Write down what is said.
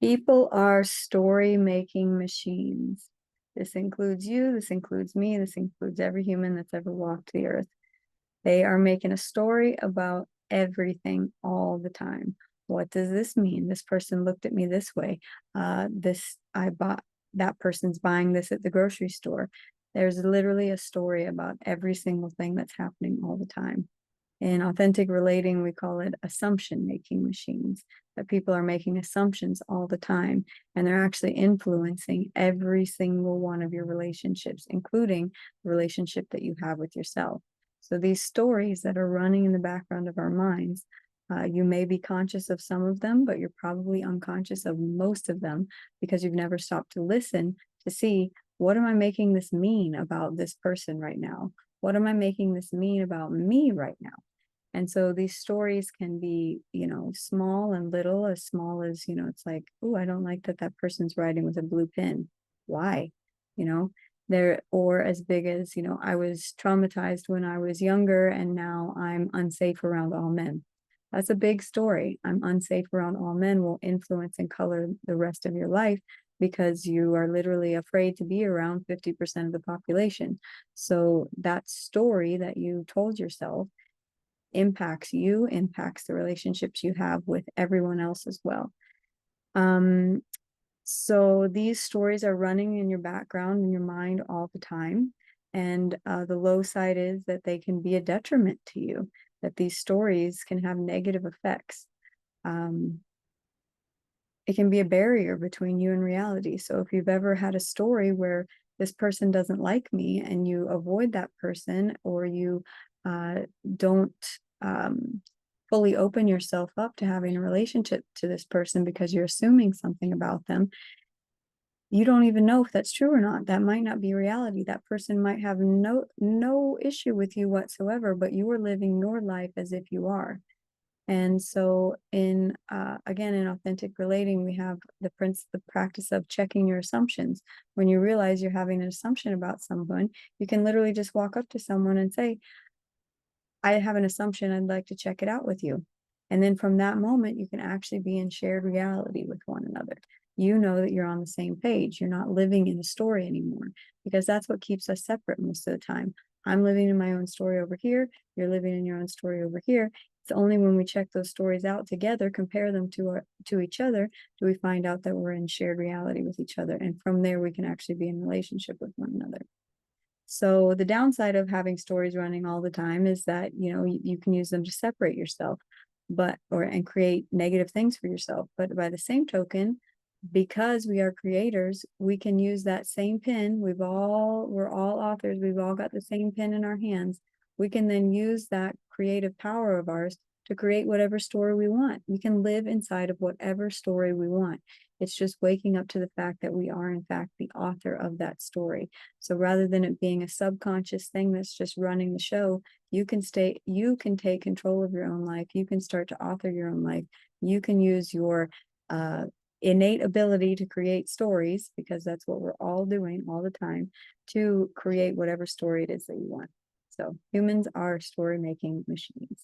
People are story-making machines. This includes you, this includes me, this includes every human that's ever walked the earth. They are making a story about everything all the time. What does this mean? This person looked at me this way. This I bought, that person's buying this at the grocery store. There's literally a story about every single thing that's happening all the time. In authentic relating, we call it assumption making machines, that people are making assumptions all the time, and they're actually influencing every single one of your relationships, including the relationship that you have with yourself. So these stories that are running in the background of our minds, you may be conscious of some of them, but you're probably unconscious of most of them because you've never stopped to listen to see, what am I making this mean about this person right now? What am I making this mean about me right now? And so these stories can be, small and little, as small as, it's like, oh, I don't like that that person's writing with a blue pen. Why? You know, there, or as big as, I was traumatized when I was younger and now I'm unsafe around all men. That's a big story. I'm unsafe around all men will influence and color the rest of your life because you are literally afraid to be around 50% of the population. So that story that you told yourself impacts you, impacts the relationships you have with everyone else as well. Um, so these stories are running in your background, in your mind all the time. And the low side is that they can be a detriment to you, that these stories can have negative effects. Um, it can be a barrier between you and reality. So if you've ever had a story where this person doesn't like me and you avoid that person, or you uh, don't fully open yourself up to having a relationship to this person because you're assuming something about them, you don't even know if that's true or not. That might not be reality. That person might have no issue with you whatsoever, but you are living your life as if you are. And so in again, in authentic relating, we have the practice of checking your assumptions. When you realize you're having an assumption about someone, you can literally just walk up to someone and say, I have an assumption, I'd like to check it out with you. And then from that moment, you can actually be in shared reality with one another. You know that you're on the same page. You're not living in a story anymore, because that's what keeps us separate most of the time. I'm living in my own story over here. You're living in your own story over here. It's only when we check those stories out together, compare them to each other, do we find out that we're in shared reality with each other. And from there, we can actually be in relationship with one another. So the downside of having stories running all the time is that, you can use them to separate yourself, and create negative things for yourself. But by the same token, because we are creators, we can use that same pen. We're all authors. We've all got the same pen in our hands. We can then use that creative power of ours to create whatever story we want. We can live inside of whatever story we want. It's just waking up to the fact that we are, in fact, the author of that story. So rather than it being a subconscious thing that's just running the show, you can take control of your own life. You can start to author your own life. You can use your innate ability to create stories, because that's what we're all doing all the time, to create whatever story it is that you want. So humans are story making machines.